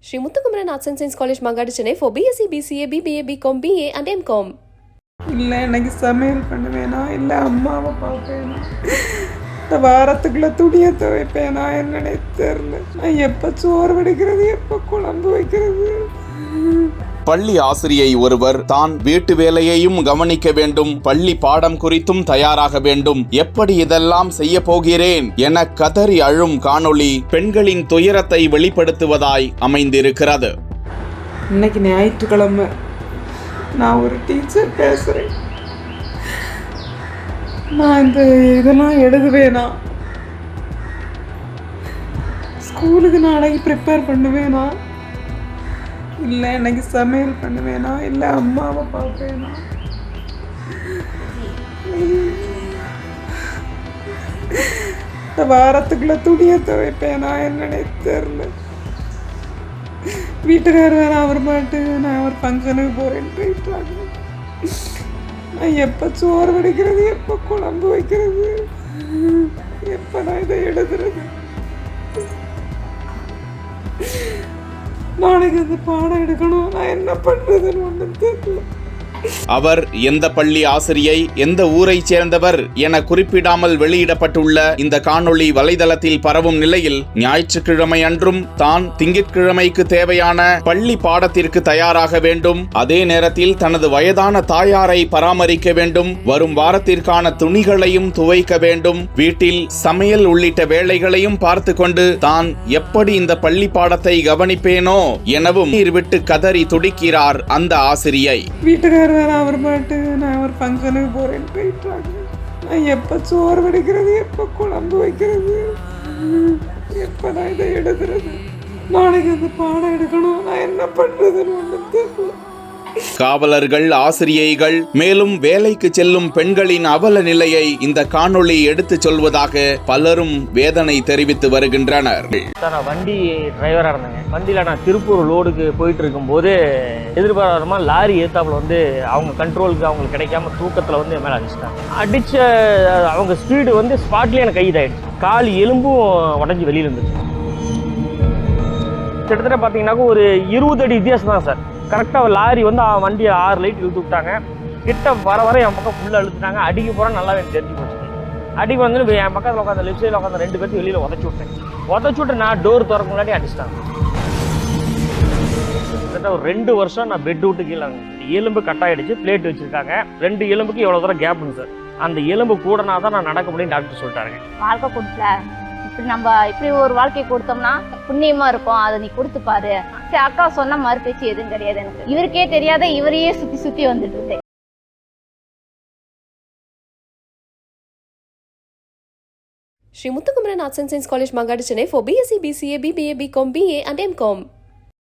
Sri Muthukumaran Arts and Science College, Mangadu, Chennai for BSc, BCA, BBA, BCom, BA and MCom. இல்லை எனக்கு சமையல் பண்ணுவேனா இல்லை அம்மாவை பார்ப்பேனா இந்த வாரத்துக்குள்ளே துணியை துவைப்பேனா என்னன்னே தெரில. நான் எப்போ சோறு வடிக்கிறது எப்போ குழம்பு வைக்கிறது. பள்ளி ஆசிரியை ஒருவர் தான் வீட்டு வேலையையும் கவனிக்க வேண்டும், பள்ளி பாடம் குறித்தும் தயாராக வேண்டும், எப்படி இதெல்லாம் செய்ய போகிறேன் என கதறி அழும் காணொளி பெண்களின் துயரத்தை வெளிப்படுத்துவதாய் அமைந்திருக்கிறது. இன்னைக்கு ஞாயிற்றுக்கிழமை, நான் ஒரு டீச்சர் பேசுகிறேன். நான் இந்த இதெல்லாம் எழுதுவேனா, ஸ்கூலுக்கு நாளைக்கு ப்ரிப்பேர் பண்ணுவேனா, இல்லை எனக்கு சமையல் பண்ணுவேனா, இல்லை அம்மாவை பார்ப்பேனா. இந்த வாரத்துக்குள்ளே துணியை துவைப்பேனா என்னன்னே தெரில. வீட்டுக்காரர் வேறு அவர் பாட்டு நான் ஒரு ஃபங்க்ஷனுக்கு போகிறேன்னு போயிட்டாங்க. நான் எப்போ சோறு வடிக்கிறது எப்போ குழம்பு வைக்கிறது, எப்போ நான் இதை எழுதுறது. நாளைக்கு அந்த பாடம் எடுக்கணும், நான் என்ன பண்ணுறதுன்னு ஒன்றும் தெரியல. அவர் எந்த பள்ளி ஆசிரியை, எந்த ஊரை சேர்ந்தவர் என குறிப்பிடாமல் வெளியிடப்பட்டுள்ள இந்த காணொளி வலைதளத்தில் பரவும் நிலையில், ஞாயிற்றுக்கிழமை அன்றும் தான் திங்கட்கிழமைக்கு தேவையான பள்ளி பாடத்திற்கு தயாராக வேண்டும், அதே நேரத்தில் தனது வயதான தாயாரை பராமரிக்க வேண்டும், வரும் வாரத்திற்கான துணிகளையும் துவைக்க வேண்டும், வீட்டில் சமையல் உள்ளிட்ட வேலைகளையும் பார்த்து கொண்டு தான் எப்படி இந்த பள்ளி பாடத்தை கவனிப்பேனோ எனவும் நீர் விட்டு கதறி துடிக்கிறார் அந்த ஆசிரியை. வீட்டுக்காரர் வேறு அவர் பாட்டு நான் ஒரு ஃபங்க்ஷனுக்கு போகிறேன்னு போயிட்டாங்க. நான் எப்போ சோறு வடிக்கிறது எப்போ குழம்பு வைக்கிறது, எப்போ நான் இதை எழுதுறது. நாளைக்கு அந்த பாடம் எடுக்கணும், நான் என்ன பண்ணுறதுன்னு ஒன்றும் தெரியல. காவலர்கள், ஆசிரியைகள், மேலும் வேலைக்கு செல்லும் பெண்களின் அவல நிலையை இந்த காணொளி எடுத்துச் சொல்வதாக பலரும் வேதனை தெரிவித்து வருகின்றனர். நான் வண்டி டிரைவராக இருந்தேங்க. வண்டியில் நான் திருப்பூர் லோடுக்கு போயிட்டு இருக்கும்போது எதிர்பாராதமா லாரி ஏத்தாப்புல வந்து அவங்க கண்ட்ரோலுக்கு அவங்களுக்கு கிடைக்காம தூக்கத்தில் வந்து என் மேலே அடித்த அவங்க ஸ்பீடு வந்து ஸ்பாட்லேயே எனக்கு கைதாயிடுச்சு. கால் எலும்பும் உடஞ்சி வெளியில் இருந்துச்சு. கிட்டத்தட்ட பார்த்தீங்கன்னாக்க ஒரு 20 அடி வித்தியாசம் தான் சார். கரெக்டாக லாரி வந்து வண்டியை 6 லைட் இழுத்து விட்டாங்க. கிட்ட வர என் பக்கம் ஃபுல்லாக இழுத்துட்டாங்க. அடிக்க போகிறேன் நல்லா எனக்கு தெரிஞ்சு போச்சு. அடிக்க வந்து என் பக்கத்தில் உட்காந்து லெஃப்ட் சைடில் உட்காந்து 2 பேருக்கு வெளியில் உதச்சி விட்டு நான் டோர் திறக்க முன்னாடி அடிச்சிட்டாங்க. கிட்டத்தட்ட ஒரு 2 வருஷம் நான் பெட் விட்டு கீழே எலும்பு கட்டாயிடுச்சு. பிளேட் வச்சுருக்காங்க. 2 எலும்புக்கு எவ்வளோ தூரம் கேப்புங்க சார். அந்த எலும்பு கூடனா தான் நான் நடக்க முடியும் டாக்டர் சொல்லிட்டாருங்க. வாழ்க்கை கொடுக்கல, இப்படி ஒரு வாழ்க்கையை கொடுத்தோம்னா புண்ணியமா இருக்கும், அதை நீ கொடுத்து பாரு. சரி, அக்கா சொன்ன மறுபேச்சு எதுவும் கிடையாது. எனக்கு இவருக்கே தெரியாத இவரையே சுத்தி வந்துட்டு இருந்தேன். Sri Muthukumaran Arts and Science College, Mangadu, Chennai for BSc, BCA, BBA, BCom, BA and MCom.